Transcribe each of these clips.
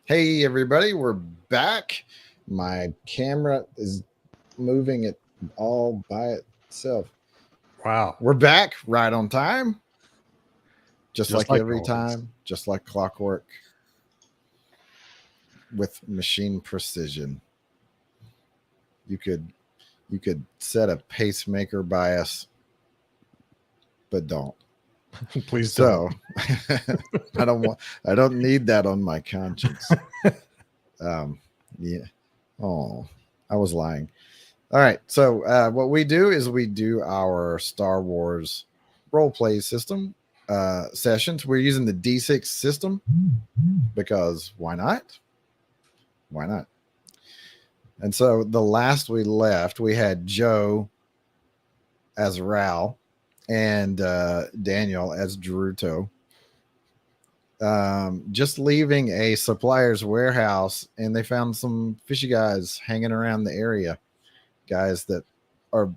Hey, everybody, we're back. My camera is moving it all by itself. Wow. We're back right on time, just like every always. time, just like clockwork with machine precision. You could set a pacemaker bias, but don't. Please don't. So I don't need that on my conscience. Yeah. Oh, I was lying. All right. So what we do is we do our Star Wars role play system sessions. We're using the D6 system because why not? Why not? And so the last we left, we had Joe as Ral and Daniel as Druto. Just leaving a supplier's warehouse, and they found some fishy guys hanging around the area. Guys that are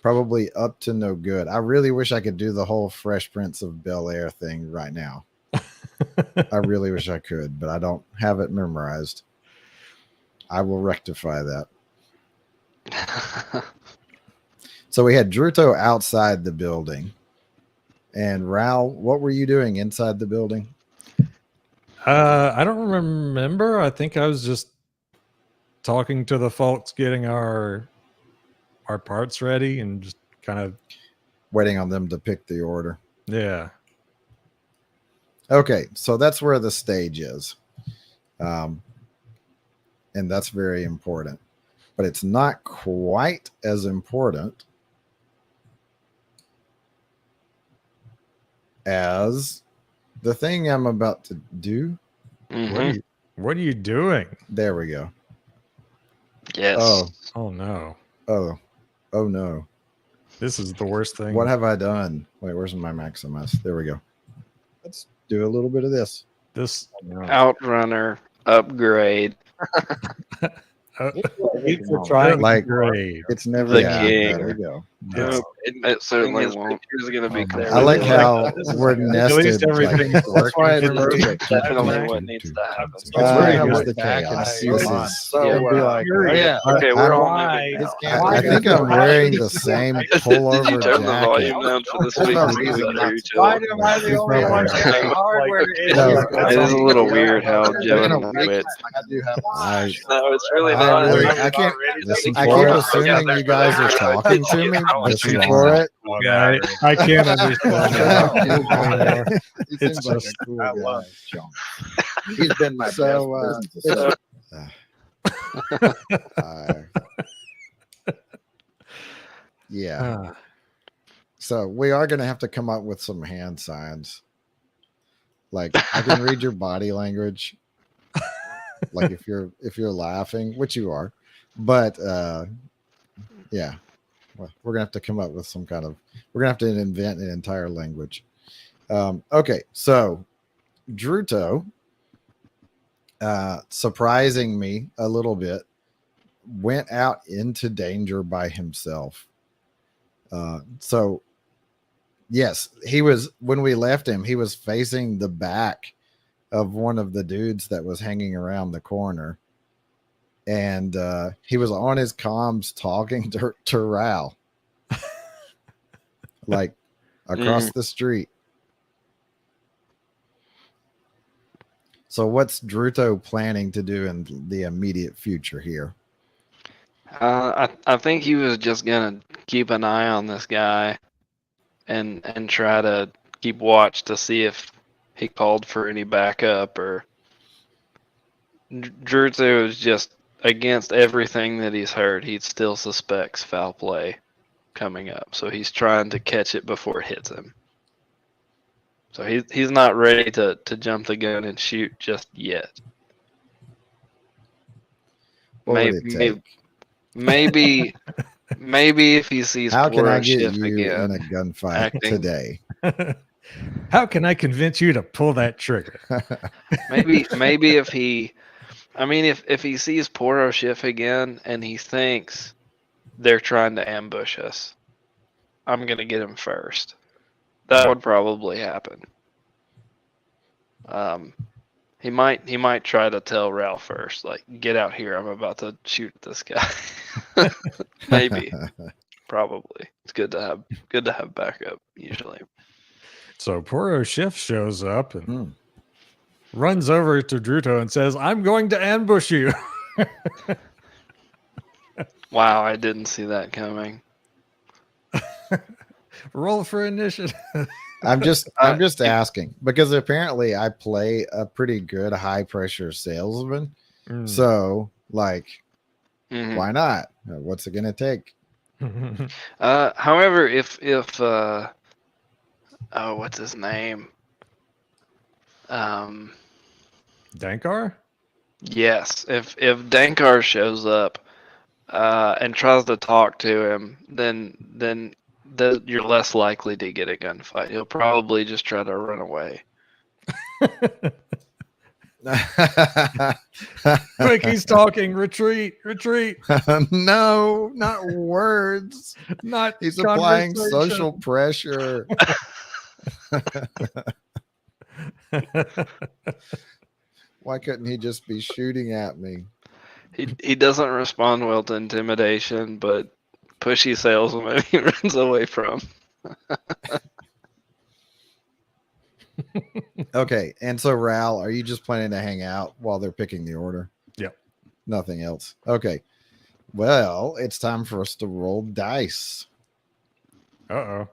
probably up to no good. I really wish I could do the whole Fresh Prince of Bel Air thing right now. I really wish I could, but I don't have it memorized. I will rectify that. So we had Druto outside the building. And Ral, what were you doing inside the building? I don't remember. I think I was just talking to the folks, getting our parts ready, and just kind of Waiting on them to pick the order. yeah. Okay, so that's where the stage is. And that's very important. But it's not quite as important as the thing I'm about to do. Mm-hmm. What are you doing? There we go. Yes. Oh no. Oh no. This is the worst thing. What have I done? Wait, where's my Maximus? There we go. Let's do a little bit of this. This Outrunner upgrade. it's a trying Like, grade. It's never The There king. we go. It's- It certainly won't. It's going to be clear. I like how we're At nested. least everything's That's why I working. remember to Definitely what needs to happen. It's That very was good. the chaos. Yeah. This Yeah. is So be like, Okay, we're all why? moving now. I think I'm wearing the same Did you pullover turn the volume jacket. down for the That's not speakers? reason Are you Why chill? am I the only one getting hardware No, It is a little weird how Joe and I quit. I No, it's really I not. really- It's I can't- Listen I for keep it. assuming you guys are talking to me. Listen But you for aren't. it. Yeah, I can't understand it anymore. He It's seems like just- a cool I guy. love John. He's been my So, best business associate. Yeah. Ah, So we are going to have to come up with some hand signs. Like I can read your body language. Like if you're laughing, which you are, but yeah, well, we're gonna have to come up with some kind of. We're gonna have to invent an entire language. Okay, so Druto, surprising me a little bit, went out into danger by himself. So yes, he was when we left him, he was facing the back of one of the dudes that was hanging around the corner. And he was on his comms talking to Ral, like across the street. So what's Druto planning to do in the immediate future here? I think he was just gonna keep an eye on this guy, and try to keep watch to see if he called for any backup or. Druto is just against everything that he's heard. He still suspects foul play coming up, so he's trying to catch it before it hits him. So he's not ready to jump the gun and shoot just yet. What would it take? Maybe if he sees How can I Poro get shift you again, in a gunfight acting. today? how can I convince you to pull that trigger? maybe if he, if he sees Poro shift again and he thinks they're trying to ambush us, I'm gonna get him first. That would probably happen. He might try to tell Ral first, like, get out here. I'm about to shoot at this guy. Maybe. Probably. It's good to have backup usually. So poor Schiff shows up and Hmm. runs over to Druto and says, "I'm going to ambush you." Wow, I didn't see that coming. Roll for initiative. I'm just asking because apparently I play a pretty good high pressure salesman. Mm. So like, Mhm. why not? What's it gonna take? However, if what's his name? Dankar? Yes, if Dankar shows up and tries to talk to him, then you're less likely to get a gunfight. He'll probably just try to run away. Quick, he's talking. Retreat, retreat. No, not words. Not He's applying conversation. social pressure. Why couldn't he just be shooting at me? He doesn't respond well to intimidation, but pushy salesman he runs away from. Okay, and so Ral, are you just planning to hang out while they're picking the order? Yep. Nothing else. Okay. Well, it's time for us to roll dice. Uh-oh.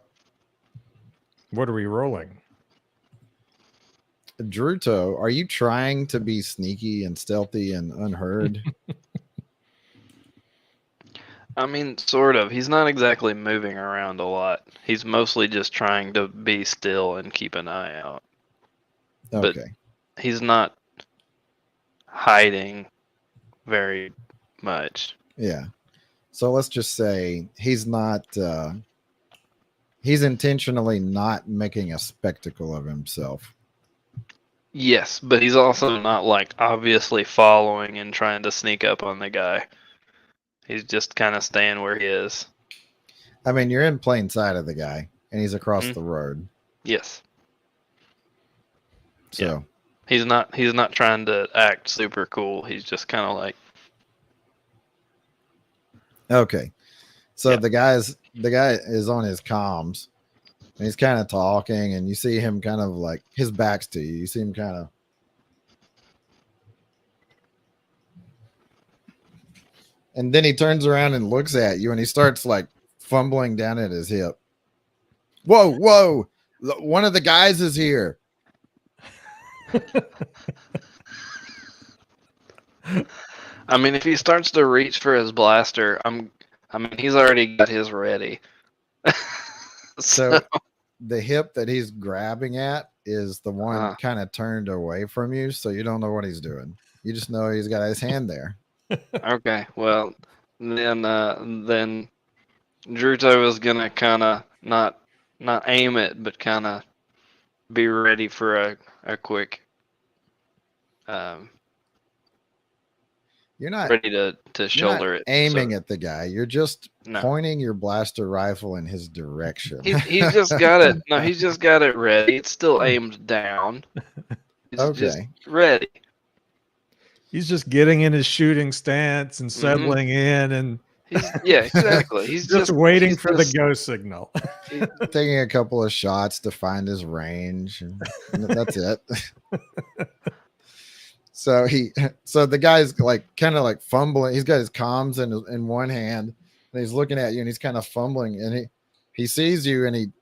What are we rolling? Druto, are you trying to be sneaky and stealthy and unheard? I mean, sort of. He's not exactly moving around a lot. He's mostly just trying to be still and keep an eye out. But Okay. he's not hiding very much. Yeah. So let's just say he's not he's intentionally not making a spectacle of himself. Yes, but he's also not like obviously following and trying to sneak up on the guy. He's just kind of staying where he is. I mean, you're in plain sight of the guy and he's across Mhm. the road. Yes. So He's not trying to act super cool. He's just kind of like, okay. So Yeah. the guy is on his comms and he's kind of talking and you see him kind of like his back's to you. You see him kind of and then he turns around and looks at you and he starts like fumbling down at his hip. Whoa. One of the guys is here. I mean, if he starts to reach for his blaster, he's already got his ready. So the hip that he's grabbing at is the one Uh-huh. kind of turned away from you, so you don't know what he's doing. You just know he's got his hand there. Okay, well, then Druto is gonna kind of not aim it, but kind of be ready for a quick, You're not ready to you're not shoulder it. aiming So, at the guy. You're just No. pointing your blaster rifle in his direction. he's just got it. No, he's just got it ready. It's still aimed down. It's just Okay. ready. He's just getting in his shooting stance and Mhm. settling in and Yeah, exactly. He's just waiting he's for just- the go signal. Taking a couple of shots to find his range. And that's it. So the guy's like kind of like fumbling. He's got his comms in one hand and he's looking at you and he's kind of fumbling and he sees you and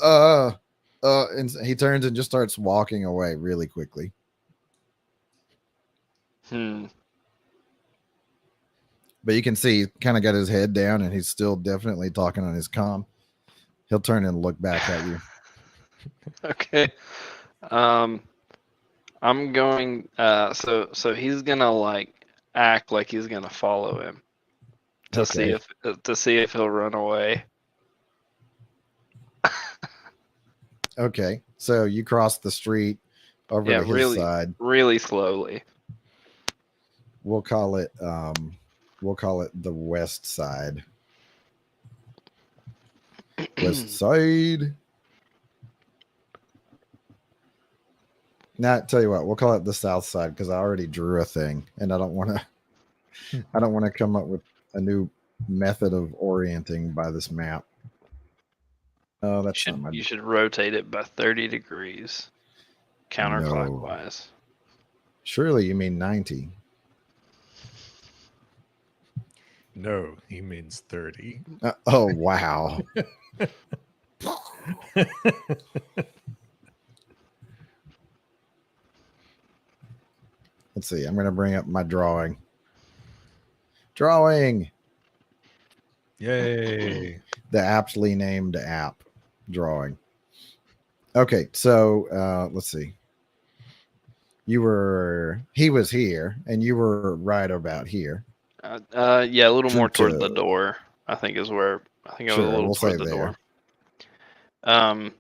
and he turns and just starts walking away really quickly. But you can see he kind of got his head down and he's still definitely talking on his comm. He'll turn and look back at you. Okay. I'm going. So he's gonna like act like he's gonna follow him to see if he'll run away. Okay. So you cross the street over to his side. Really slowly. We'll call it the west side. West side. Now, tell you what, we'll call it the south side because I already drew a thing, and I don't want to. I don't want to come up with a new method of orienting by this map. Oh, that's not my. You should rotate it by 30 degrees, counterclockwise. Surely you mean 90. No, he means 30. Oh wow. Let's see. I'm going to bring up my drawing. Drawing. Yay. The aptly named app drawing. Okay, so let's see. He was here, and you were right about here. Yeah, a little more toward the Druto. door. I think is where I think I was Sure, a little we'll toward say the there. door.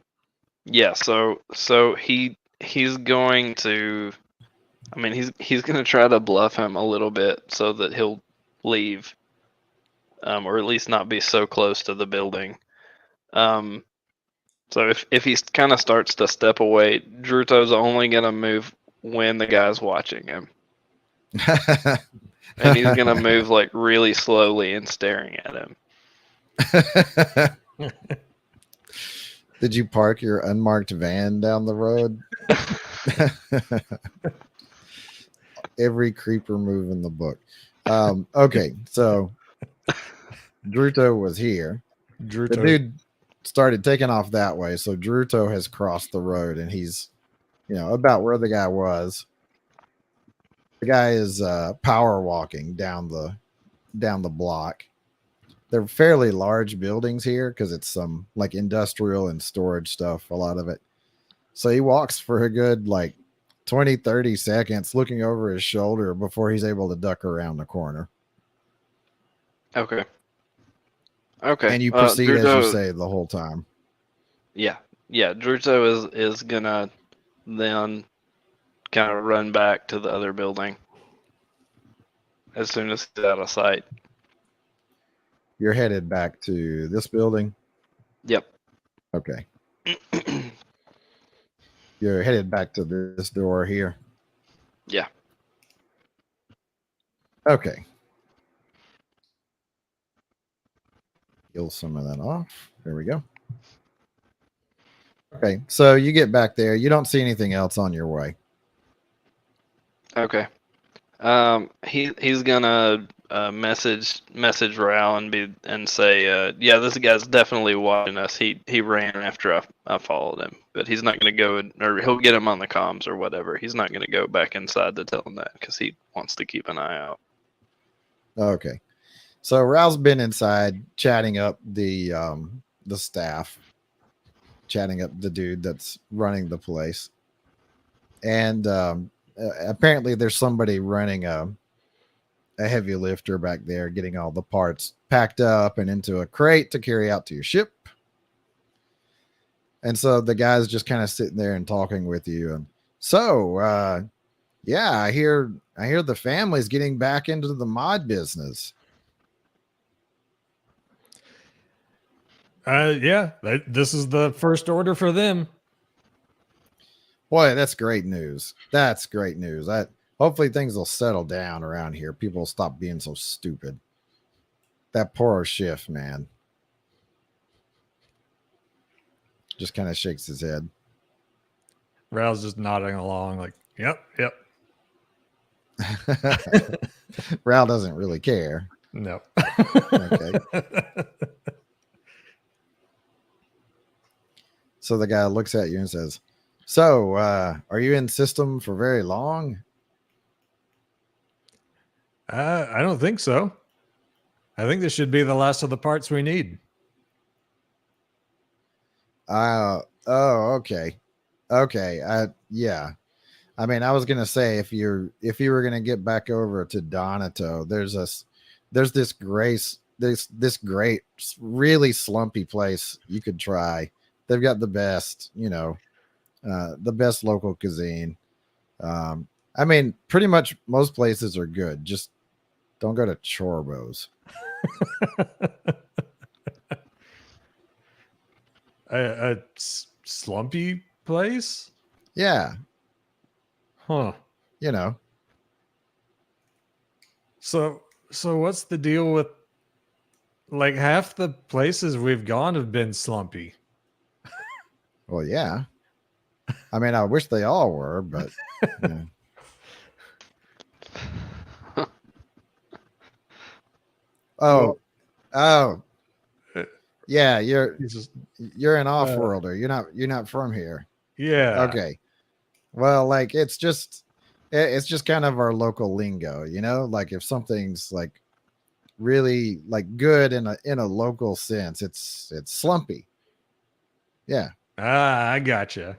Yeah. So he's going to. I mean, he's going to try to bluff him a little bit so that he'll leave, or at least not be so close to the building. So if he kind of starts to step away, Druto's only going to move when the guy's watching him. And he's going to move like really slowly and staring at him. Did you park your unmarked van down the road? Every creeper move in the book. Okay, so Druto was here. Druto. The dude started taking off that way, so Druto has crossed the road, and he's, about where the guy was. The guy is power walking down the block. They're fairly large buildings here because it's some like industrial and storage stuff, a lot of it. So he walks for a good 20, 30 seconds looking over his shoulder before he's able to duck around the corner. Okay. Okay. And you proceed as you Druto, say the whole time. Yeah. Druto is gonna then kind of run back to the other building as soon as he's out of sight. You're headed back to this building? Yep. Okay. You're headed back to this door here? Yeah. Okay. Peel some of that off. There we go. Okay, so you get back there. You don't see anything else on your way. Okay. He's gonna message Ral and say, yeah, this guy's definitely watching us. He ran after I followed him, but he's not gonna go or he'll get him on the comms or whatever. He's not gonna go back inside to tell him that because he wants to keep an eye out. Okay, so Ral's been inside chatting up the staff, chatting up the dude that's running the place, and apparently there's somebody running a heavy lifter back there, getting all the parts packed up and into a crate to carry out to your ship. And so the guy's just kind of sitting there and talking with you. And so, yeah, I hear the family's getting back into the mod business. Yeah, this is the first order for them. Boy, that's great news. That's great news. Hopefully things will settle down around here. People will stop being so stupid. That poor Schiff, man. Just kind of shakes his head. Ral's just nodding along like, yep. Ral doesn't really care. No. Okay. So the guy looks at you and says, so, are you in system for very long? I don't think so. I think this should be the last of the parts we need. Oh, okay. Okay. Yeah. I mean, I was gonna say if you were gonna get back over to Donato, there's this great, really slumpy place you could try. They've got the best, the best local cuisine. I mean, pretty much most places are good. Just don't go to Chorbo's. A slumpy place? Yeah. Huh. You know, So what's the deal with like half the places we've gone have been slumpy? well, yeah. I mean, I wish they all were, but yeah. Oh, oh, Uh, yeah. He's just, You're an off-worlder. You're not from here. yeah. Okay. Well, like it's just kind of our local lingo, you know? Like if something's like really like good in a local sense, it's slumpy. Yeah. Ah, I gotcha.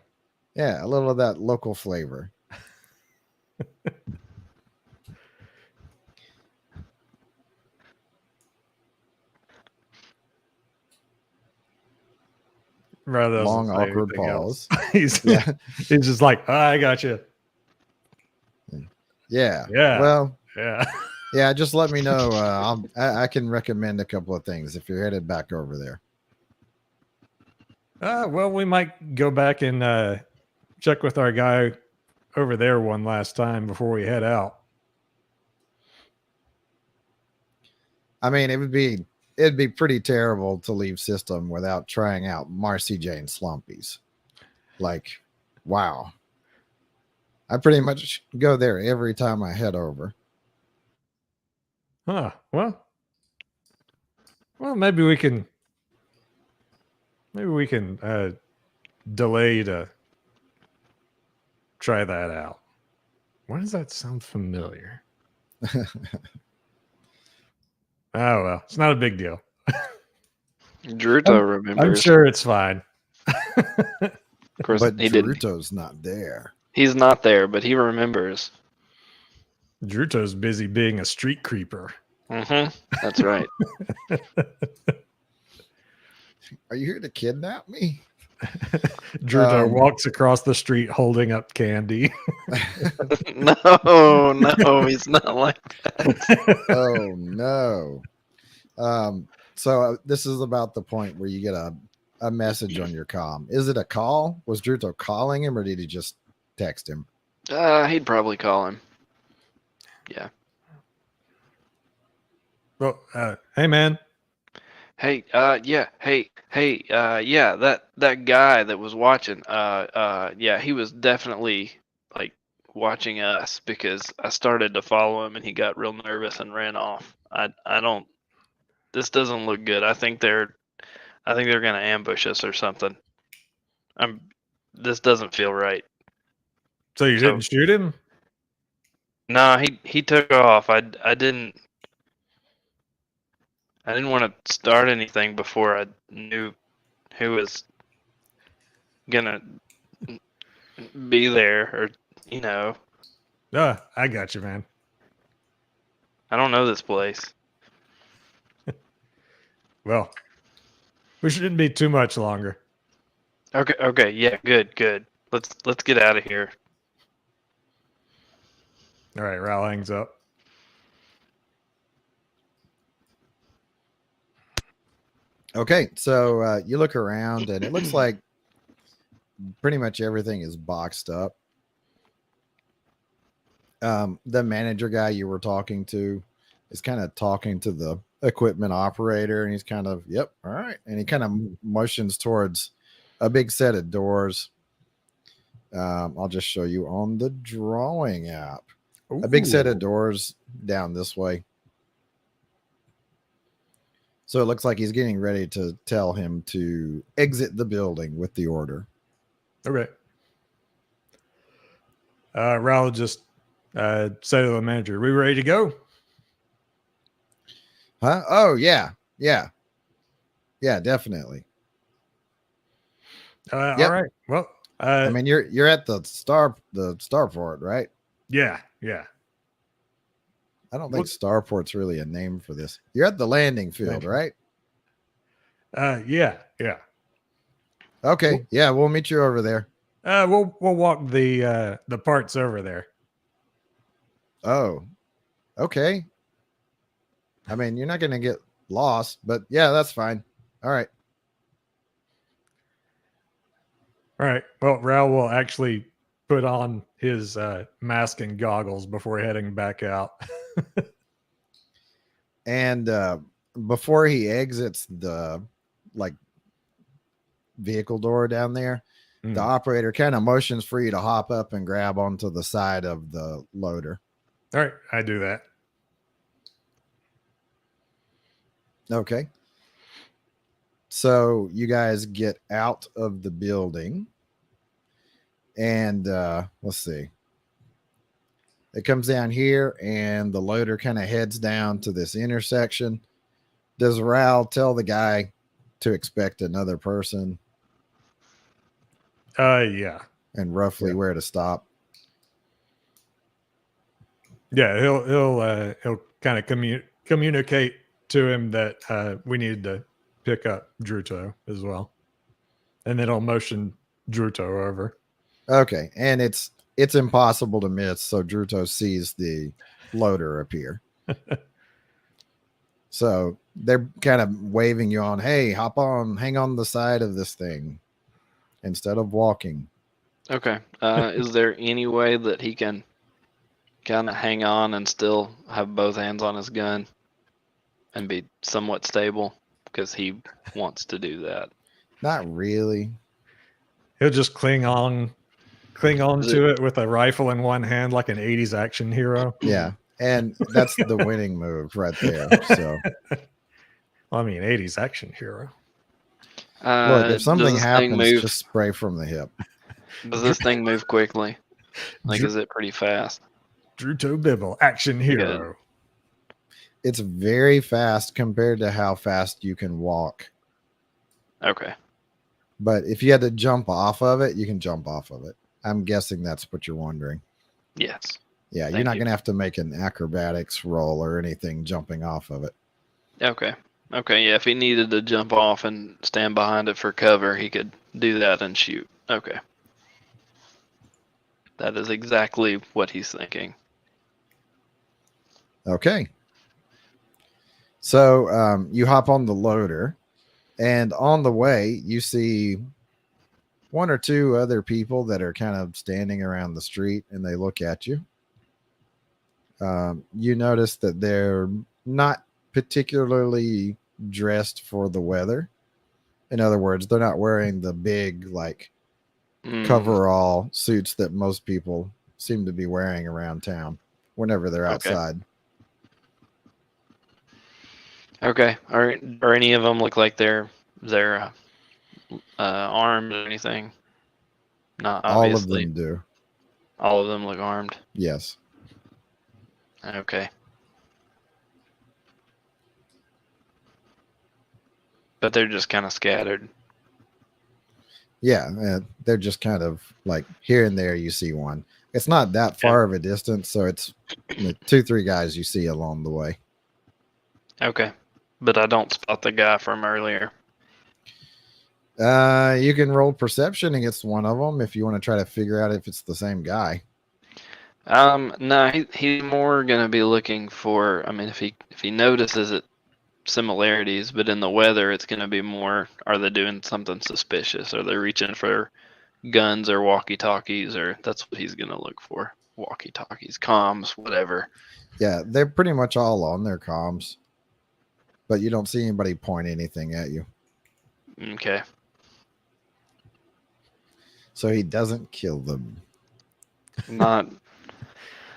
Yeah, a little of that local flavor. Rather doesn't Long say awkward anything else. pause. he's Yeah. he's just like, ah, I gotcha. Yeah. Yeah. Well, Yeah. yeah, just let me know. I can recommend a couple of things if you're headed back over there. Well, we might go back and check with our guy over there one last time before we head out. I mean, it'd be pretty terrible to leave system without trying out Marcy Jane Slumpies. Like, wow. I pretty much go there every time I head over. Huh. Well, maybe we can delay to try that out. Why does that sound familiar? Oh well, it's not a big deal. Druto I'm remembers. sure it's fine. Of course, But he didn't. Druto's not there. He's not there, but he remembers. Druto's busy being a street creeper. That's right. Are you here to kidnap me? Druto walks across the street holding up candy. No, he's not like that. Oh no. So this is about the point where you get a message on your comm. Is it a call? Was Druto calling him or did he just text him? He'd probably call him. Yeah. Well, hey man. Hey, yeah, yeah, that guy that was watching, yeah, he was definitely like watching us because I started to follow him and he got real nervous and ran off. I don't. This doesn't look good. I think they're gonna ambush us or something. This doesn't feel right. So you didn't shoot him? No, he took off. I didn't want to start anything before I knew who was gonna be there, or you know, I got you, man. I don't know this place. Well, we shouldn't be too much longer. Okay, yeah, good. Let's get out of here. All right, Ral hangs up. Okay, so you look around and it looks like pretty much everything is boxed up. The manager guy you were talking to is kind of talking to the equipment operator, and he's kind of, yep, all right. And he kind of motions towards a big set of doors. I'll just show you on the drawing app. A big set of doors down this way. So it looks like he's getting ready to tell him to exit the building with the order. Okay. Ral just say to the manager, "We ready to go?" Huh? Oh yeah, definitely. Yep. All right. Well, I mean, you're at the starport, right? Yeah. I don't think starport's really a name for this. You're at the landing field, right? Yeah. Okay, yeah, we'll meet you over there. We'll walk the parts over there. Oh, okay. I mean, you're not going to get lost, but yeah, that's fine. All right. All right. Well, Ral will actually put on his mask and goggles before heading back out. And before he exits the like vehicle door down there, the operator kind of motions for you to hop up and grab onto the side of the loader. All right, I do that. Okay. So you guys get out of the building, and let's see. It comes down here, and the loader kind of heads down to this intersection. Does Ral tell the guy to expect another person Yeah. and roughly where to stop? Yeah, he'll kind of communicate to him that we need to pick up Druto as well. And then he'll motion Druto over. Okay, and it's impossible to miss, so Druto sees the loader appear. So they're kind of waving you on, hey, hop on, hang on the side of this thing instead of walking. Okay. Is there any way that he can kind of hang on and still have both hands on his gun and be somewhat stable? Because he wants to do that. Not really. He'll just cling on to it with a rifle in one hand like an 80s action hero. Yeah. And that's the winning move right there. So, Well, I mean, 80s action hero. look, if something does this thing happens, move? just spray from the hip. Does this thing move quickly? Like, is it pretty fast? Druto Bibble, action hero. It's very fast compared to how fast you can walk. Okay. But if you had to jump off of it, you can jump off of it. I'm guessing that's what you're wondering. Yes. Yeah, Thank you're not you. going to have to make an acrobatics roll or anything jumping off of it. Okay. Okay. Yeah. If he needed to jump off and stand behind it for cover, he could do that and shoot. Okay. That is exactly what he's thinking. Okay. So you hop on the loader, and on the way, you see one or two other people that are kind of standing around the street, and they look at you. You notice that they're not particularly dressed for the weather. In other words, they're not wearing the big, like, coverall suits that most people seem to be wearing around town whenever they're outside. Okay. Are any of them look like they're armed or anything? Not All of obviously. them do. All of them look armed. Yes. Okay. But they're just kind of scattered. Yeah, they're just kind of like here and there you see one. It's not that far of a distance, so it's 2-3 guys you see along the way. Okay. But I don't spot the guy from earlier. You can roll perception against one of them if you want to try to figure out if it's the same guy. No, he's more gonna be looking for. I mean, if he notices it similarities, but in the weather, it's gonna be more. Are they doing something suspicious? Are they reaching for guns or walkie-talkies? Or that's what he's gonna look for. Walkie-talkies, comms, whatever. Yeah, they're pretty much all on their comms, but you don't see anybody point anything at you. Okay. So he doesn't kill them. Not.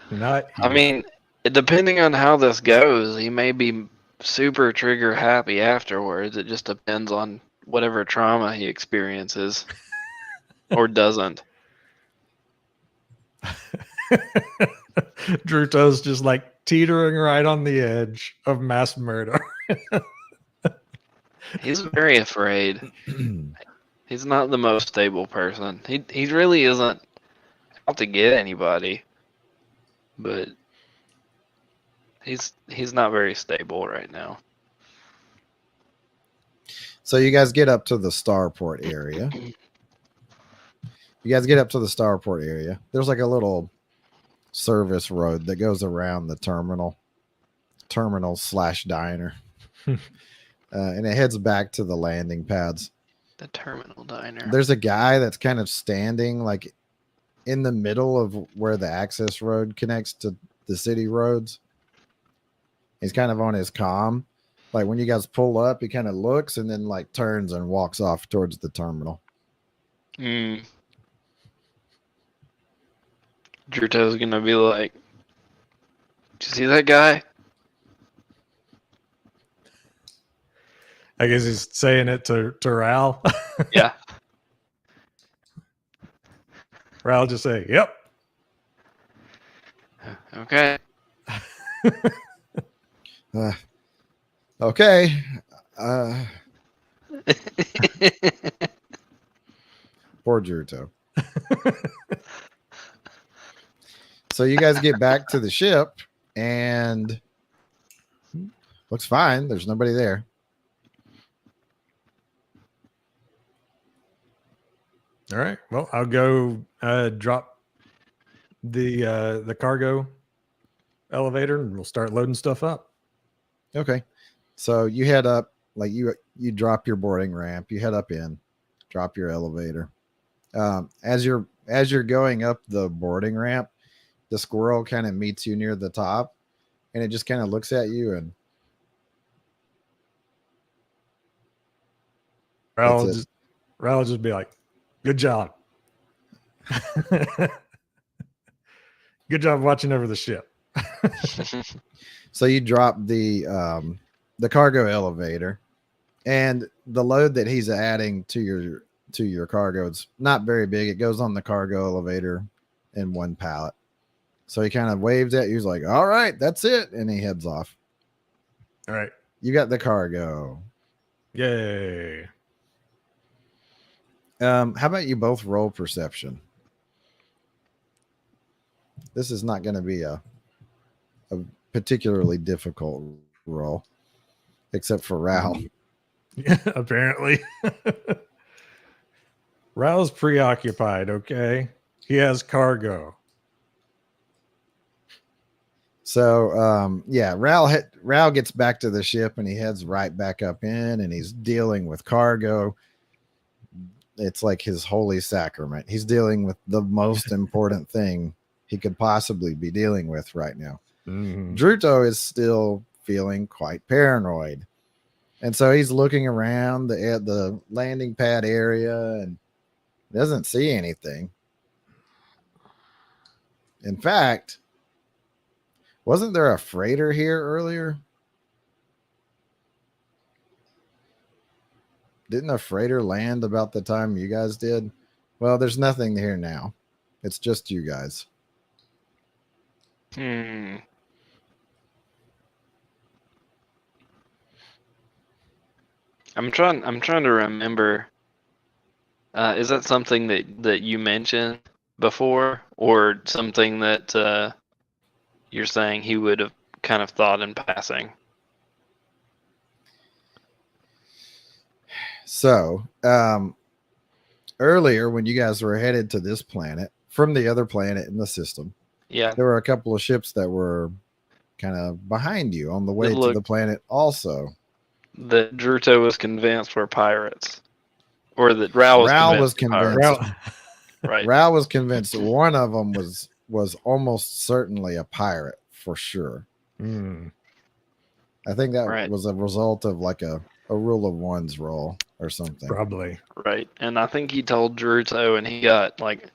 I you. mean, depending on how this goes, he may be super trigger happy afterwards. It just depends on whatever trauma he experiences or doesn't. Druto's just like teetering right on the edge of mass murder. He's very afraid. He's not the most stable person. He really isn't out to get anybody, but he's not very stable right now. So you guys get up to the starport area. There's like a little service road that goes around the terminal/diner. And it heads back to the landing pads. The terminal diner. There's a guy that's kind of standing like in the middle of where the access road connects to the city roads. He's kind of on his comm. Like when you guys pull up, he kind of looks and then like turns and walks off towards the terminal. Mm. Druto's gonna be like, "Did you see that guy?" I guess he's saying it to Ral. Yeah. Ral just say, "Yep." Okay. Okay. Poor Druto. So you guys get back to the ship and looks fine. There's nobody there. All right. Well, I'll go drop the cargo elevator, and we'll start loading stuff up. Okay. So you head up, like you drop your boarding ramp, you head up in, drop your elevator. As you're going up the boarding ramp, the squirrel kind of meets you near the top, and it just kind of looks at you and Ral that's it. will just be like, "Good job." Good job watching over the ship. So you drop the cargo elevator, and the load that he's adding to your cargo, it's not very big. It goes on the cargo elevator in one pallet. So he kind of waves at you. He's like, "All right, that's it," and he heads off. All right. You got the cargo. Yay. How about you both roll perception? This is not going to be a particularly difficult roll, except for Ral. Yeah, apparently. Ral's preoccupied, okay? He has cargo. So yeah, Ral gets back to the ship and he heads right back up in, and he's dealing with cargo. It's like his holy sacrament. He's dealing with the most important thing he could possibly be dealing with right now. Mhm. Druto is still feeling quite paranoid, and so he's looking around the landing pad area and doesn't see anything. In fact, wasn't there a freighter here earlier? Didn't a freighter land about the time you guys did? Well, there's nothing here now. It's just you guys. Hmm. I'm trying to remember. Is that something that you mentioned before, or something that you're saying he would have kind of thought in passing? So, earlier when you guys were headed to this planet from the other planet in the system, Yeah. there were a couple of ships that were kind of behind you on the way to the planet also. That Druto was convinced were pirates, or that Ral was convinced. Ral, Right. Ral was convinced one of them was almost certainly a pirate for sure. Mm. I think that Right. was a result of like a rule of ones roll or something. Probably. Right. And I think he told Druto, and he got like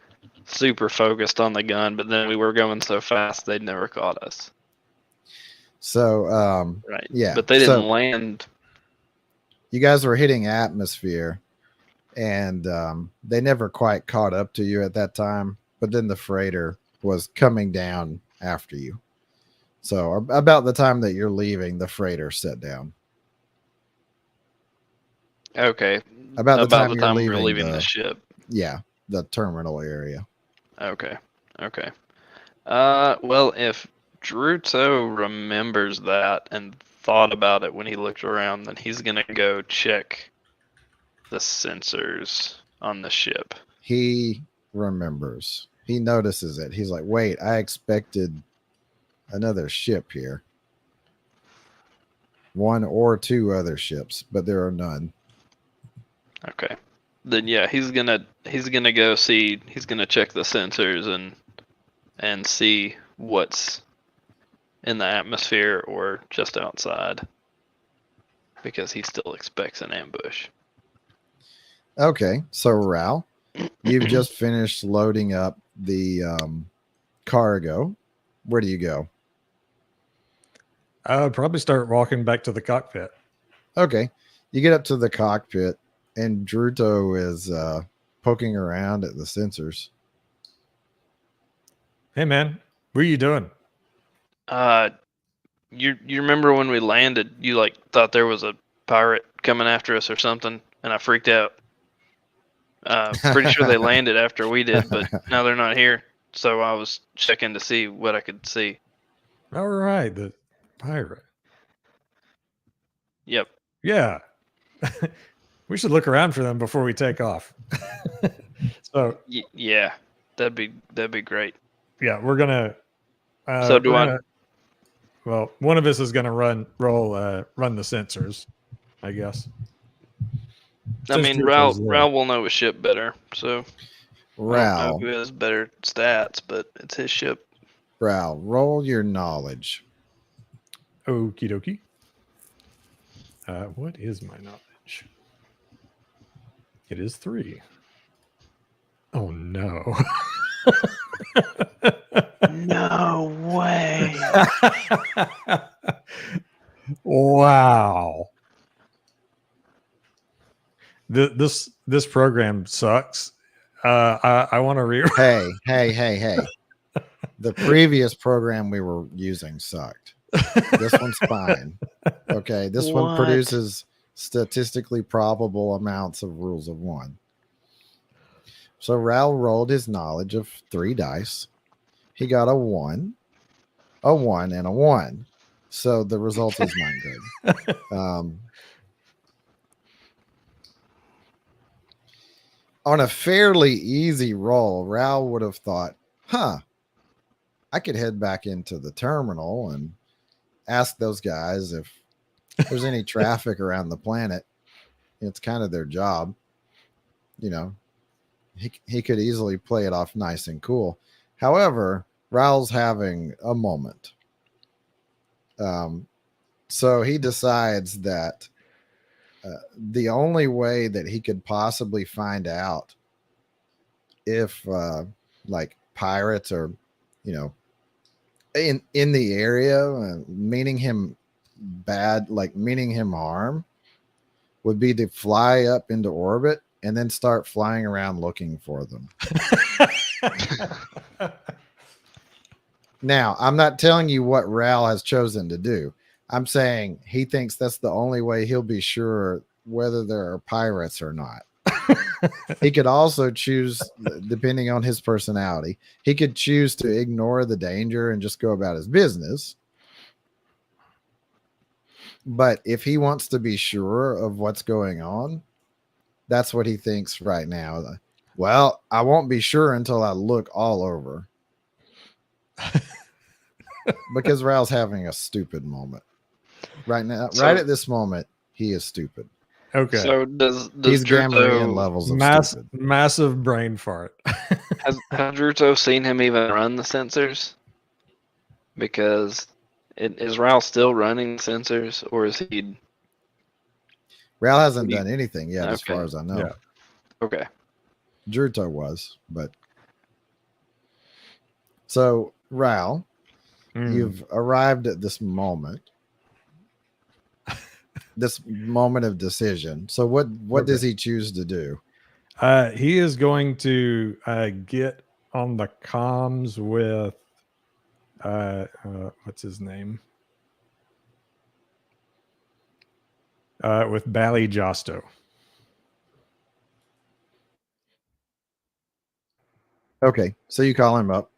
super focused on the gun, but then we were going so fast they'd never caught us. So Right. yeah. But they didn't land. You guys were hitting atmosphere, and they never quite caught up to you at that time. But then the freighter was coming down after you. So about the time that you're leaving, the freighter set down. Okay. About the time we you're were leaving the the ship. Yeah, the terminal area. Okay. Okay. Well, if Druto remembers that and thought about it when he looked around, then he's gonna go check the sensors on the ship. He remembers. He notices it. He's like, "Wait, I expected another ship here. One or two other ships, but there are none." Okay. then yeah, he's gonna go see. He's gonna check the sensors and see what's in the atmosphere or just outside, because he still expects an ambush. Okay, so Ral, you've just finished loading up the cargo. Where do you go? I would probably start walking back to the cockpit. Okay, you get up to the cockpit, and Druto is poking around at the sensors. Hey, man, what are you doing? You remember when we landed? You like thought there was a pirate coming after us or something, and I freaked out. Pretty sure they landed after we did, but now they're not here. So I was checking to see what I could see. All right, the pirate. Yep. Yeah. We should look around for them before we take off. So Yeah, that'd be great. yeah, we're gonna. So do I? Well, one of us is gonna run the sensors, I guess. I Since mean, Druto's there. Ral will know his ship better. So I don't know Ral, who has better stats, but it's his ship. Ral, roll your knowledge. Okie dokie. What is my knowledge? It is 3. Oh no. No way. Wow. This program sucks. I want to re. Hey. The previous program we were using sucked. This one's fine. Okay, this one What? produces statistically probable amounts of rules of 1. So Ral rolled his knowledge of 3 dice. He got a 1, a 1, and a 1. So the result is not good. On a fairly easy roll, Ral would have thought, I could head back into the terminal and ask those guys if there's any traffic around the planet. It's kind of their job. You know, he could easily play it off nice and cool. However, Ral's having a moment. So he decides that the only way that he could possibly find out if like pirates are, in the area, meaning him bad, like meaning him harm, would be to fly up into orbit and then start flying around looking for them. Now, I'm not telling you what Ral has chosen to do. I'm saying he thinks that's the only way he'll be sure whether there are pirates or not. He could also choose, depending on his personality, he could choose to ignore the danger and just go about his business. But if he wants to be sure of what's going on, that's what he thinks right now. Well, I won't be sure until I look all over. Because Ral's having a stupid moment right now. Right at this moment, he is stupid. Okay. So does He's Gamorrean Druto, levels of stupid. Massive brain fart. has Druto seen him even run the sensors? Because is Ral still running sensors, or is he? Ral hasn't done anything yet, as Okay. far as I know. Yeah. Okay. Druto was, but so Ral, you've arrived at this moment of decision. So what does he choose to do? He is going to get on the comms with what's his name? With Bally Josto. Okay, so you call him up,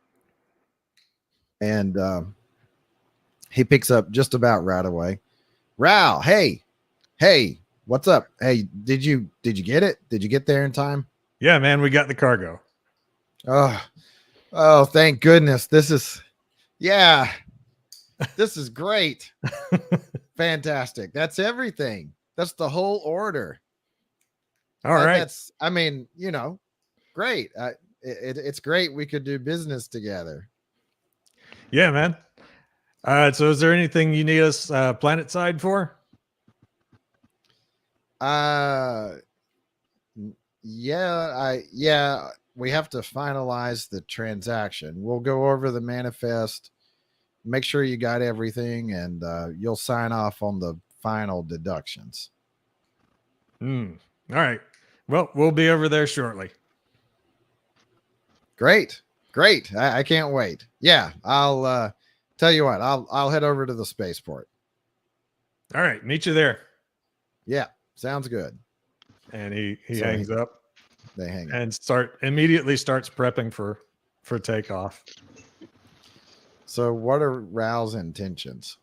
and he picks up just about right away. Ral, hey, what's up? Hey, did you get it? Did you get there in time? Yeah, man, we got the cargo. Oh, thank goodness. This is great. Fantastic. That's everything. That's the whole order. All right. That's, I mean, great. It's great we could do business together. Yeah, man. So is there anything you need us planet side for? Yeah, we have to finalize the transaction. We'll go over the manifest, make sure you got everything, and you'll sign off on the final deductions. All right. Well, we'll be over there shortly. Great. I can't wait. Yeah, I'll tell you what, I'll head over to the spaceport. All right. Meet you there. Yeah, sounds good. And he So hangs up They hang up. and immediately starts prepping for takeoff. So what are Ral's intentions?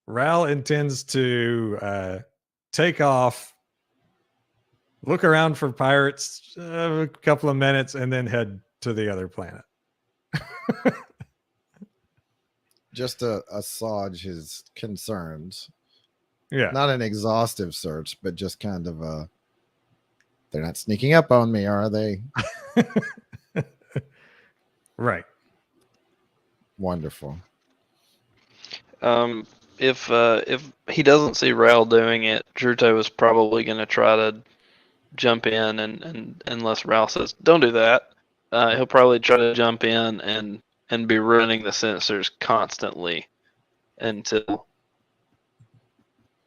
Ral intends to take off, look around for pirates a couple of minutes, and then head to the other planet. Just to assuage his concerns. Yeah. Not an exhaustive search, but just kind of they're not sneaking up on me, are they? Right. Wonderful. If he doesn't see Ral doing it, Druto is probably going to try to jump in, and unless Ral says don't do that, he'll probably try to jump in and be running the sensors constantly until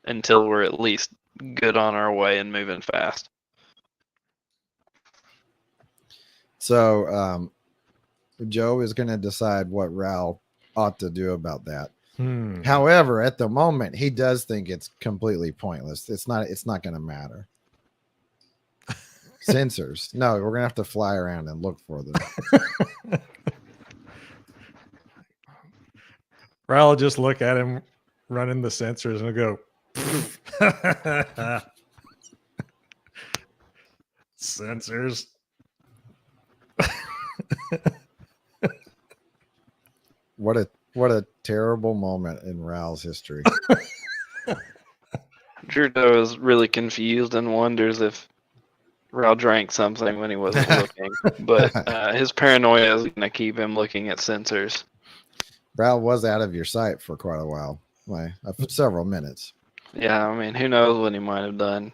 we're at least good on our way and moving fast. So Joe is going to decide what Ral ought to do about that. However, at the moment, he does think it's completely pointless. It's not going to matter. Sensors. No, we're going to have to fly around and look for them. Ral will just look at him running the sensors and go, sensors. What a terrible moment in Ral's history. Druto is really confused and wonders if Ral drank something when he wasn't looking, but his paranoia is going to keep him looking at sensors. Ral was out of your sight for quite a while, several minutes. Yeah, I mean, who knows what he might have done.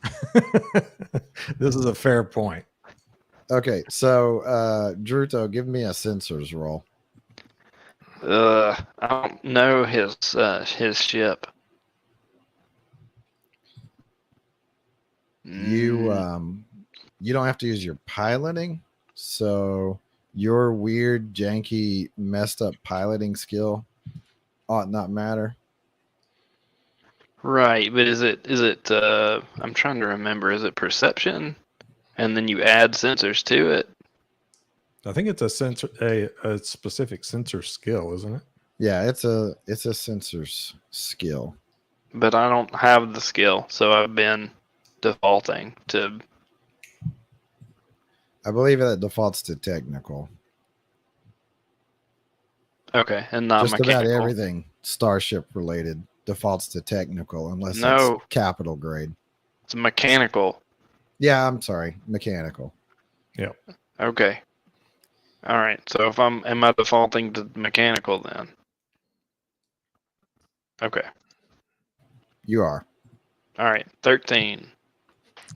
This is a fair point. Okay, so Druto, give me a sensors roll. I don't know his ship. You don't have to use your piloting, so your weird, janky, messed up piloting skill ought not matter. Right, but is it I'm trying to remember, is it perception and then you add sensors to it? I think it's a specific sensor skill, isn't it? Yeah, it's a sensors skill. But I don't have the skill, so I've been defaulting to. I believe that defaults to technical. Okay, and not just mechanical. about everything starship related defaults to technical unless No. it's capital grade. It's mechanical. Yeah, I'm sorry, mechanical. Yep. Okay. All right. So if am I defaulting to mechanical then? Okay. You are. All right. 13.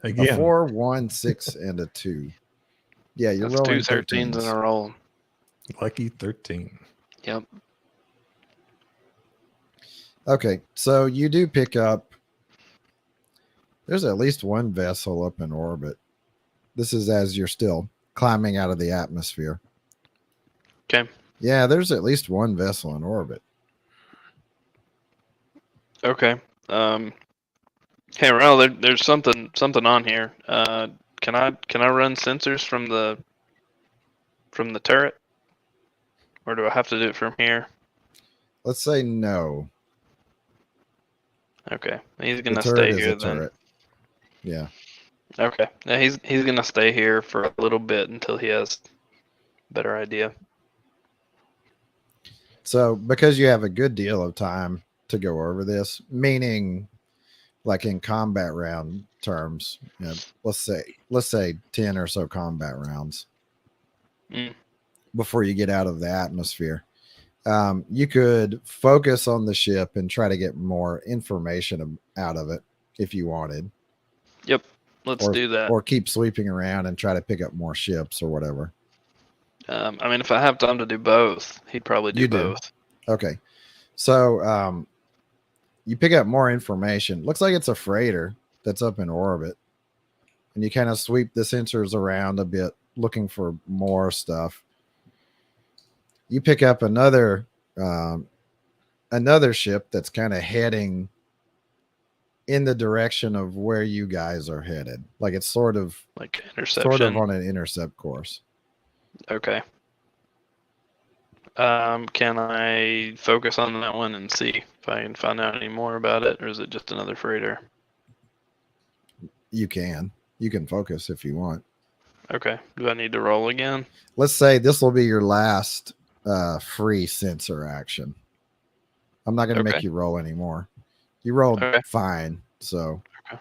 Again. A 4, 1, 6, and a 2. Yeah, you're That's rolling 2 13s in a row. Lucky 13. Yep. Okay, so you do pick up. There's at least one vessel up in orbit. This is as you're still climbing out of the atmosphere. Okay. Yeah, there's at least one vessel in orbit. Okay. Hey, Ral, there's something on here. Can I run sensors from the turret, or do I have to do it from here? Let's say no. Okay, he's gonna The turret stay is here a then. turret. Yeah. Okay, yeah, he's gonna stay here for a little bit until he has a better idea. So because you have a good deal of time to go over this, meaning like in combat round terms, you know, let's say 10 or so combat rounds Mm. before you get out of the atmosphere. You could focus on the ship and try to get more information out of it if you wanted, Yep. Let's do that. or keep sweeping around and try to pick up more ships or whatever. I mean, if I have time to do both, he'd probably do You do. both. Okay. So you pick up more information. Looks like it's a freighter that's up in orbit. And you kind of sweep the sensors around a bit, looking for more stuff. You pick up another ship that's kind of heading in the direction of where you guys are headed. Like it's sort of Like interception. on an intercept course. Okay. Can I focus on that one and see if I can find out any more about it, or is it just another freighter? You can focus if you want. Okay. Do I need to roll again? Let's say this will be your last free sensor action. I'm not going to Okay. make you roll anymore. You rolled Okay. fine, so Okay.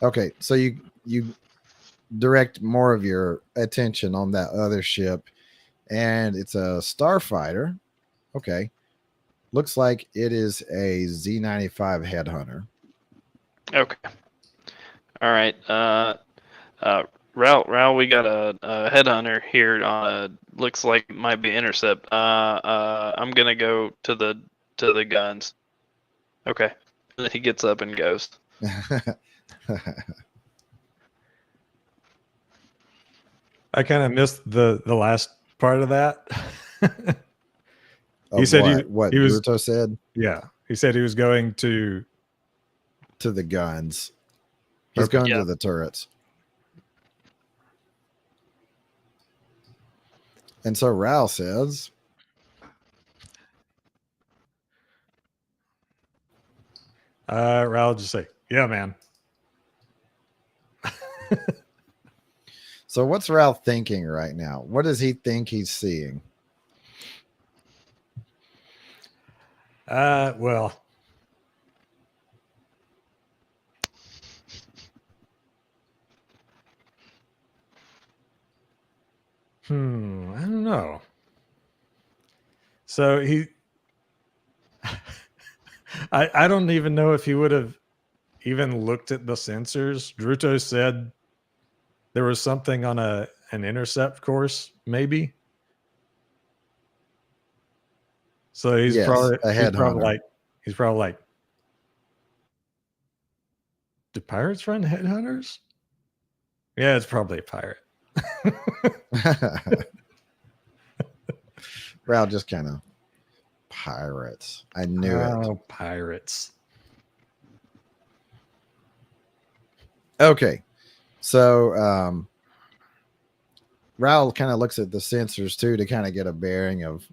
okay. So you direct more of your attention on that other ship, and it's a starfighter. Okay, looks like it is a Z-95 headhunter. Okay. All right. Ral, we got a headhunter here. Looks like it might be intercept. I'm gonna go to the guns. Okay. And then he gets up and goes. I kind of missed the last part of that. He said what he was- Druto said Yeah, he said he was going to. to the guns. He's Okay. going Yeah. to the turrets. And so Ral says, Ral just say, "Yeah, man." so what's Ral thinking right now? What does he think he's seeing? Well, I don't know. So I don't even know if he would have even looked at the sensors. Druto said there was something on an intercept course, maybe. So he's Yes, probably a headhunter. he's probably like, do pirates run headhunters? Yeah, it's probably a pirate. Ral just kind of pirates. I knew it. Oh, pirates. Okay. So Ral kind of looks at the sensors too to kind of get a bearing of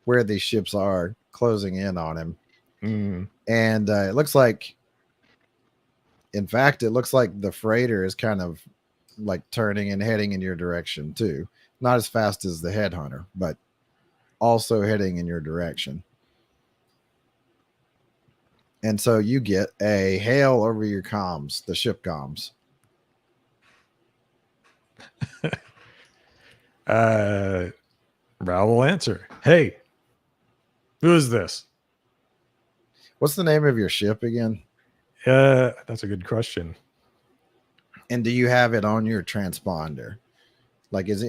where these ships are closing in on him. Mm. And it looks like, in fact, it looks like the freighter is kind of like turning and heading in your direction too. Not as fast as the headhunter, but also heading in your direction. And so you get a hail over your comms, the ship comms. Ral will answer. Hey, who is this? What's the name of your ship again? That's a good question. And do you have it on your transponder? Like, is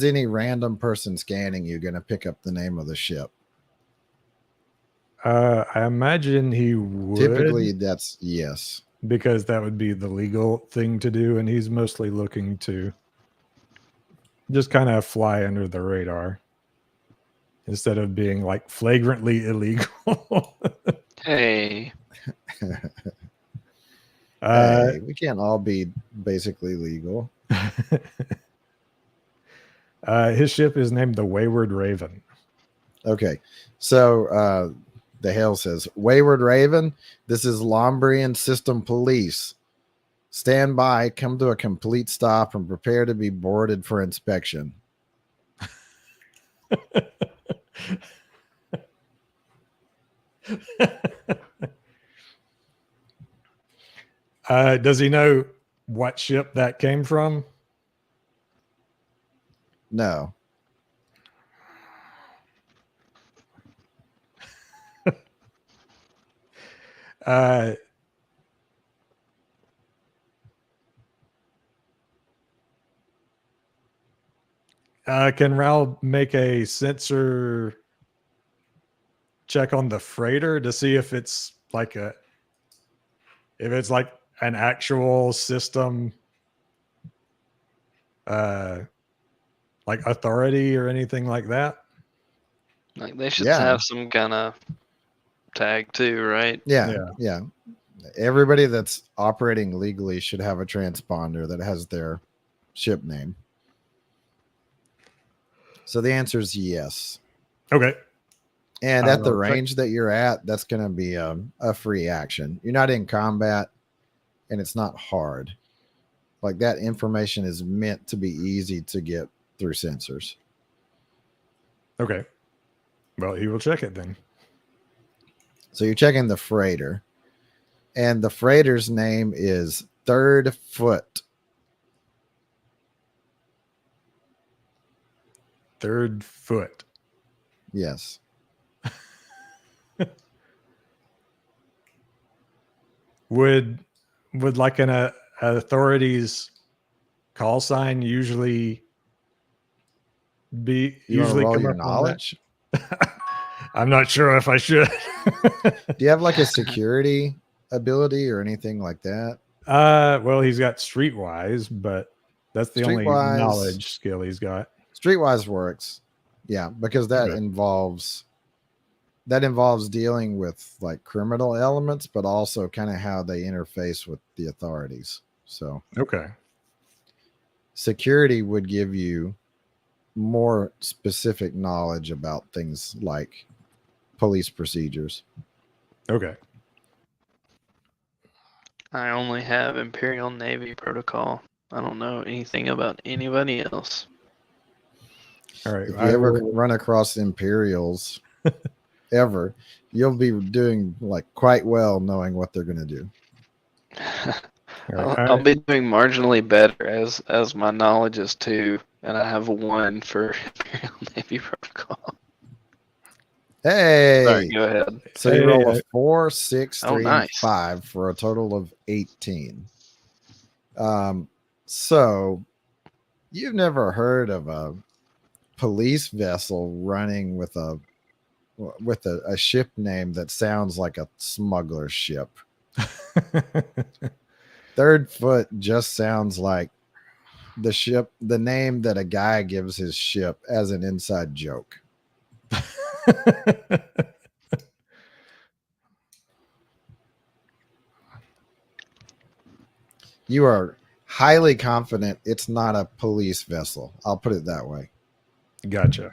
any random person scanning you going to pick up the name of the ship? I imagine he would. Typically, that's yes. Because that would be the legal thing to do, and he's mostly looking to just kind of fly under the radar instead of being like flagrantly illegal. Hey. Hey, we can't all be basically legal. His ship is named the Wayward Raven. Okay, so the hail says, Wayward Raven, this is Lombrian System Police. Stand by, come to a complete stop, and prepare to be boarded for inspection. Does he know what ship that came from? No. Uh, can Ral make a sensor check on the freighter to see if it's like an actual system, like authority or anything like that? Like they should Yeah. have some kind of tag too, right? Yeah. Everybody that's operating legally should have a transponder that has their ship name. So the answer is yes. Okay. And at the Okay. range that you're at, that's going to be a free action. You're not in combat, and it's not hard. Like that information is meant to be easy to get through sensors. Okay. Well, he will check it then. So you're checking the freighter, and the freighter's name is Third Foot. Third Foot. Yes. Would like an authority's call sign usually be You want to roll come your up on that? knowledge? I'm not sure if I should. Do you have like a security ability or anything like that? Well, he's got Streetwise, but that's the only Streetwise- knowledge skill he's got. Streetwise works. Yeah, because that Okay. involves dealing with like criminal elements, but also kind of how they interface with the authorities. So Okay. security would give you more specific knowledge about things like police procedures. Okay. I only have Imperial Navy protocol. I don't know anything about anybody else. All right. If you I ever will- run across Imperials ever, you'll be doing like quite well knowing what they're going to do. all right, I'll be doing marginally better as my knowledge is 2, and I have 1 for Imperial Navy protocol. Hey, Sorry, go ahead. so you Hey, roll a 4, 6, Oh, 3, and nice. 5 for a total of 18. So you've never heard of a police vessel running with a ship name that sounds like a smuggler ship. Third Foot just sounds like the name that a guy gives his ship as an inside joke. You are highly confident it's not a police vessel. I'll put it that way. Gotcha.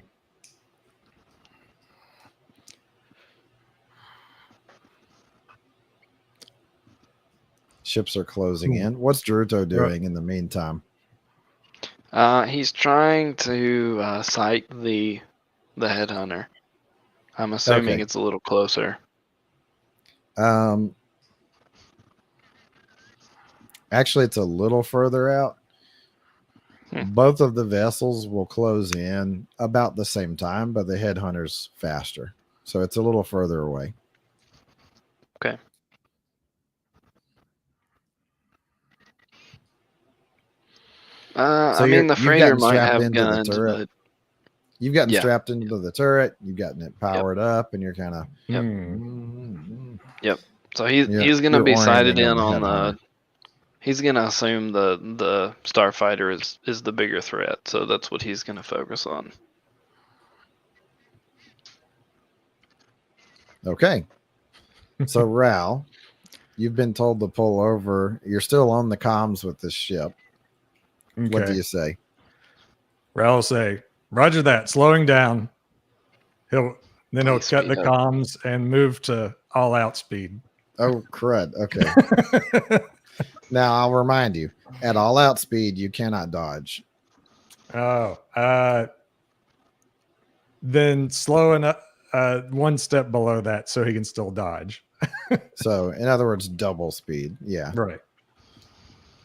Ships are closing in. What's Druto doing in the meantime? He's trying to sight the headhunter. I'm assuming Okay. it's a little closer. Actually, it's a little further out. Both of the vessels will close in about the same time, but the headhunter's faster. So it's a little further away. Okay. So I mean, the you've freighter gotten might strapped have into the guns, turret. but You've gotten Yeah. strapped into the turret. You've gotten it powered up, and you're kind of. Yep. Hmm. so he's You're gonna be sighted orienting in on the. headhunter. He's gonna assume the starfighter is the bigger threat, so that's what he's gonna focus on. Okay. So Ral, you've been told to pull over. You're still on the comms with this ship. What do Okay. you say? Ral will say, "Roger that. Slowing down." He'll Please cut the speed up. comms and move to all out speed. Oh, crud. Okay. Now I'll remind you, at all out speed, you cannot dodge. Then slow enough, one step below that so he can still dodge. So, in other words, double speed. Yeah. Right.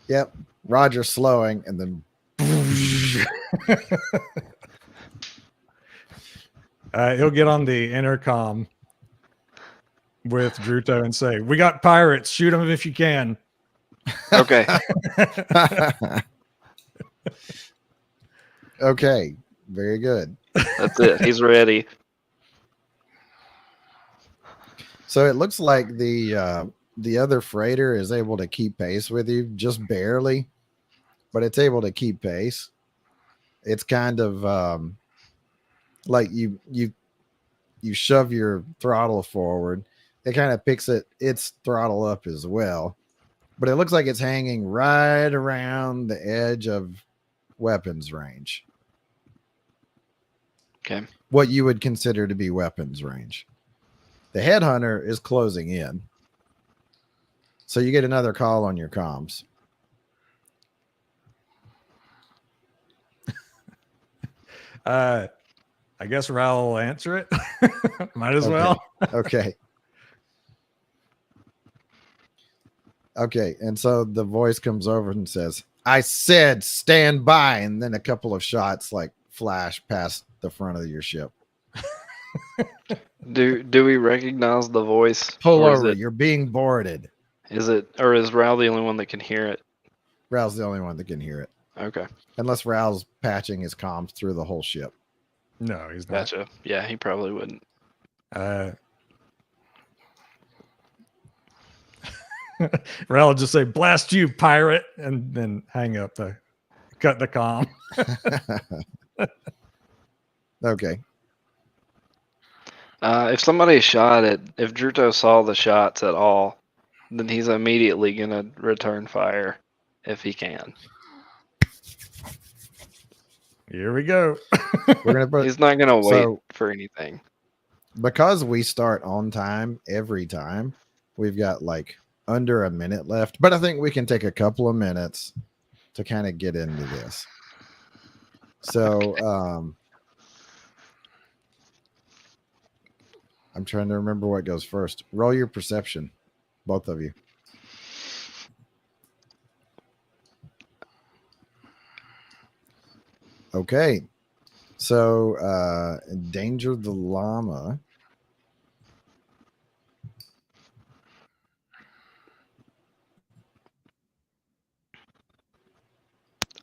Yep. Roger slowing and then He'll get on the intercom with Druto and say, "We got pirates. Shoot them if you can." Okay. Okay. Very good. That's it. He's ready. So it looks like the other freighter is able to keep pace with you, just barely, but it's able to keep pace. It's kind of like you shove your throttle forward, it kind of picks its throttle up as well, but it looks like it's hanging right around the edge of weapons range. Okay. What you would consider to be weapons range. The headhunter is closing in, so you get another call on your comms. I guess Ral will answer it. Might as Okay. well. Okay. Okay. And so the voice comes over and says, "I said stand by." And then a couple of shots like flash past the front of your ship. Do we recognize the voice? Pull Or is over. it, You're being boarded. is Ral the only one that can hear it? Ral's the only one that can hear it. Okay. Unless Ral's patching his comms through the whole ship. No, he's not. Gotcha. Yeah, he probably wouldn't. Ral will just say, "Blast you, pirate," and then hang up cut the comm. Okay. If somebody shot it, if Druto saw the shots at all, then he's immediately gonna return fire if he can. Here we go. We're gonna put He's not gonna wait so- for anything. because we start on time every time. We've got like under a minute left, but I think we can take a couple of minutes to kind of get into this. So I'm trying to remember what goes first. Roll your perception, both of you. Okay. So Danger the Llama.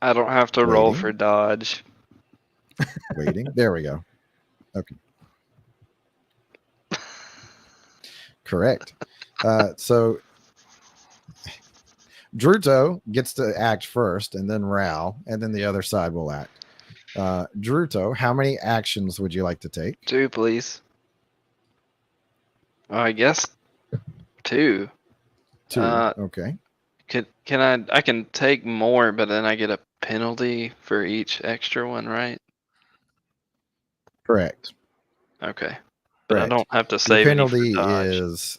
I don't have to roll Waiting. for dodge. Waiting. There we go. Okay. Correct. So Druto gets to act first, and then Ral, and then the other side will act. Druto, how many actions would you like to take? 2, please. Oh, I guess 2. 2. Okay. Can I can take more, but then I get a penalty for each extra one, right? Correct. Okay. But Correct. I don't have to Your save any for penalty dodge. is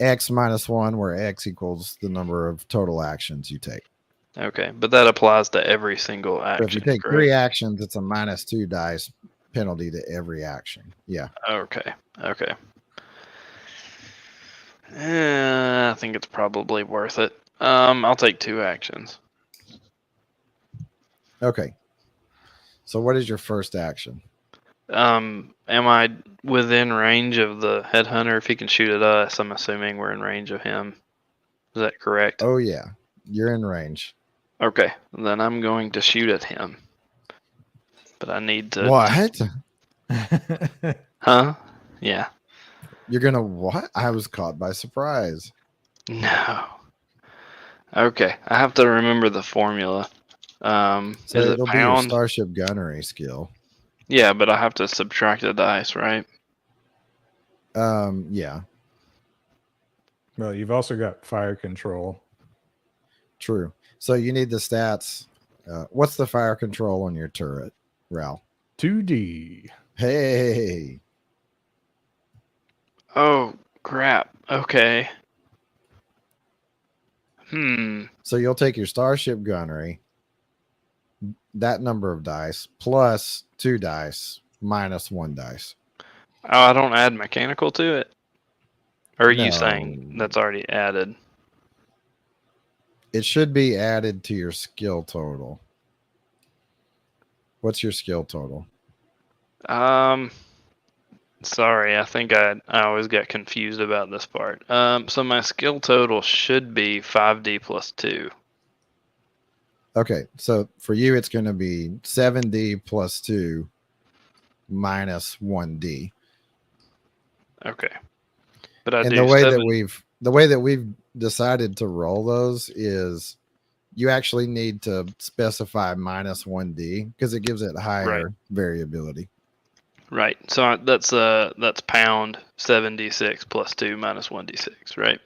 X minus 1, where X equals the number of total actions you take. Okay, but that applies to every single So action. if you take correct? 3 actions, it's a minus 2 dice penalty to every action. Yeah. Okay. Okay. I think it's probably worth it. I'll take 2 actions. Okay. So what is your first action? Am I within range of the headhunter? If he can shoot at us, I'm assuming we're in range of him. Is that correct? Oh yeah, you're in range. Okay, then I'm going to shoot at him. But I need to. What? Huh? Yeah. You're gonna what? I was caught by surprise. No. Okay, I have to remember the formula. So Is it it'll be your pound? starship gunnery skill. Yeah, but I have to subtract the dice, right? Yeah, Well, you've also got fire control. true. So you need the stats. What's the fire control on your turret, Ral? 2D. Hey, Oh, crap. Okay. so you'll take your starship gunnery, that number of dice, plus 2 dice, minus 1 dice. Oh, I don't add mechanical to it? Or are you No. saying that's already added? It should be added to your skill total. What's your skill total? Sorry, I think I always got confused about this part. So my skill total should be 5d plus 2. Okay, so for you, it's going to be 7d plus 2 minus 1d. Okay. But I And do the way 7. that we've decided to roll those is you actually need to specify minus 1d because it gives it higher variability. Right. So that's pound 7d6 plus 2 minus 1d6, right?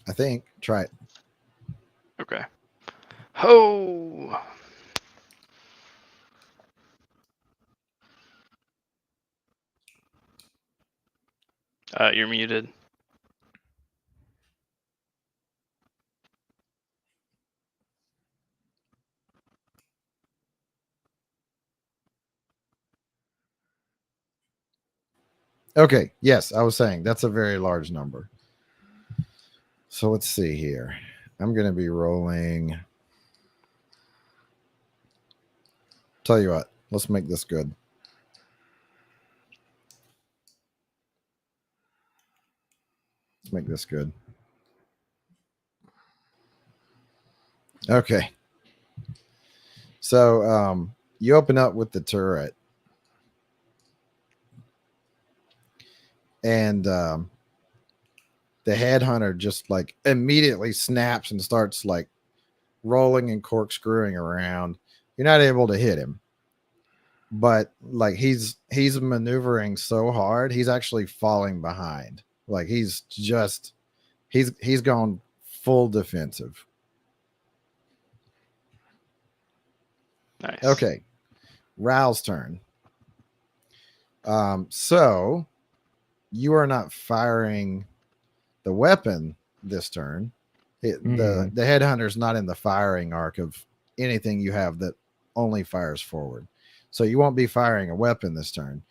I think. Try it. Okay. Ho! You're muted. Okay. Yes, I was saying that's a very large number. So let's see here. I'm going to be rolling. Tell you what, let's make this good. Let's make this good. Okay. So you open up with the turret. And the headhunter just like immediately snaps and starts like rolling and corkscrewing around. You're not able to hit him. But like he's maneuvering so hard, he's actually falling behind. Like he's gone full defensive. Nice. Okay. Ral's turn. So you are not firing the weapon this turn. The headhunter's not in the firing arc of anything you have that only fires forward. So you won't be firing a weapon this turn.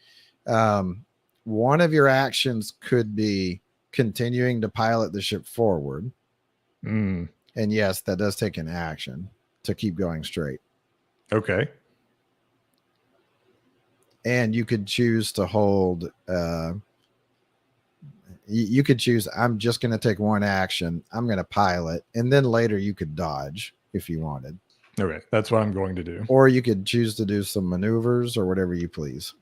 One of your actions could be continuing to pilot the ship forward. And yes, that does take an action to keep going straight. Okay. And you could choose to hold. You could choose. I'm just going to take one action. I'm going to pilot, and then later you could dodge if you wanted. Okay, that's what I'm going to do. Or you could choose to do some maneuvers or whatever you please.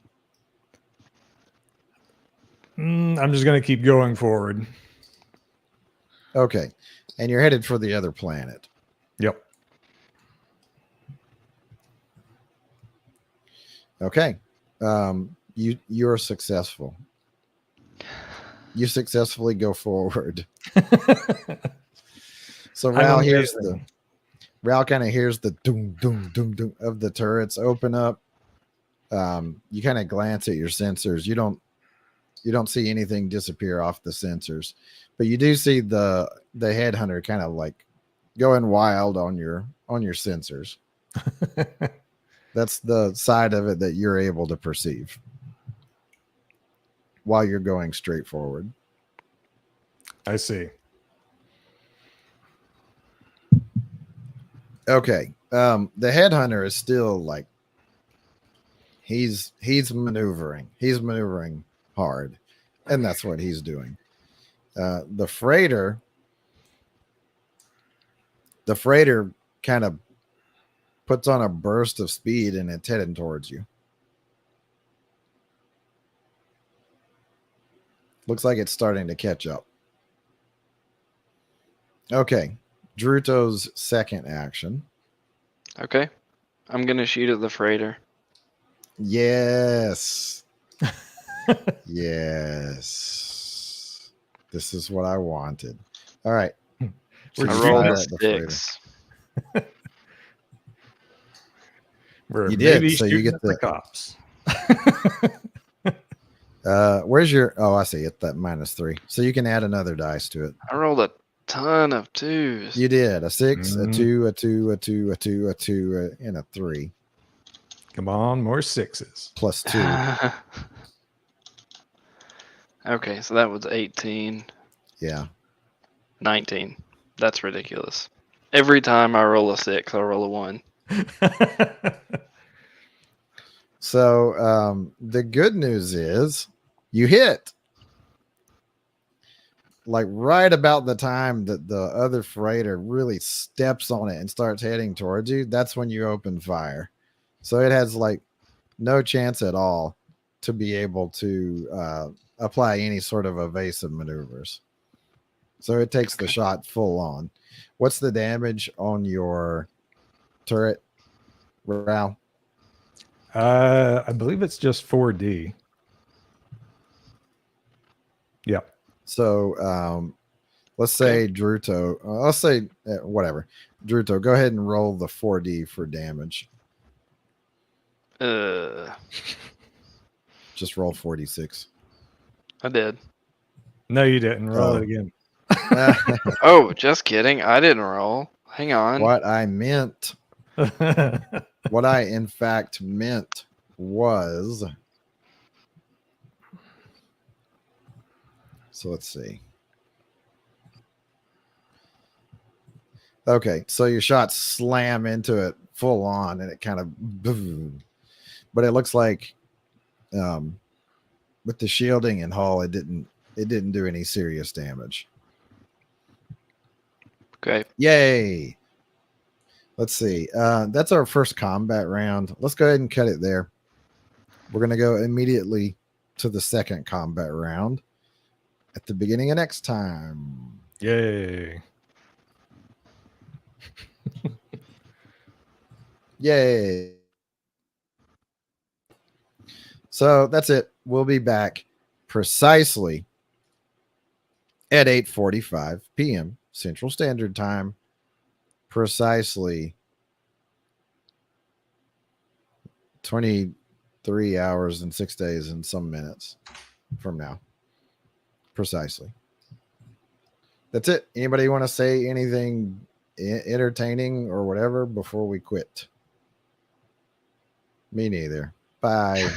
I'm just going to keep going forward. Okay. And you're headed for the other planet. Yep. Okay. You're successful. You successfully go forward. So Ral kind of hears the doom doom doom doom of the turrets open up. You kind of glance at your sensors. You don't see anything disappear off the sensors, but you do see the headhunter kind of like going wild on your sensors. That's the side of it that you're able to perceive while you're going straight forward. I see. Okay. The headhunter is still like he's maneuvering. He's maneuvering hard, and that's what he's doing. The freighter kind of puts on a burst of speed and it's heading towards you. Looks like it's starting to catch up. Okay. Druto's second action. Okay. I'm going to shoot at the freighter. Yes. Yes. This is what I wanted. All right. I So you rolled fire a at the freighter. 6. We're You did, maybe so you shooting get at the the- cops. Where's your? Oh, I see it. That -3. So you can add another dice to it. I rolled a ton of 2s. You did a 6, a Mhm. 2, a 2, a 2, a 2, a 2, and a 3 Come on, more 6s. plus 2. Okay, so that was 18, Yeah. 19. That's ridiculous. Every time I roll a 6, I roll a 1. So the good news is you hit. Like right about the time that the other freighter really steps on it and starts heading towards you, that's when you open fire. So it has like no chance at all to be able to apply any sort of evasive maneuvers. So it takes the shot full on. What's the damage on your turret, Ral? I believe it's just 4D. Yeah. So let's say Druto. Let's say whatever. Druto, go ahead and roll the 4D for damage. Just roll 46. I did. No, you didn't. Roll it again. Oh, just kidding. I didn't roll. Hang on. What I meant, what I in fact meant was, so let's see. Okay, so your shots slam into it full on and it kind of boom. But it looks like with the shielding and hull, it didn't do any serious damage. Okay. Yay. Let's see. That's our first combat round. Let's go ahead and cut it there. We're going to go immediately to the second combat round at the beginning of next time. Yay. Yay. So that's it. We'll be back precisely at 8:45 p.m. Central Standard Time. Precisely 23 hours and 6 days and some minutes from now. Precisely. That's it. Anybody want to say anything entertaining or whatever before we quit? Me neither. Bye.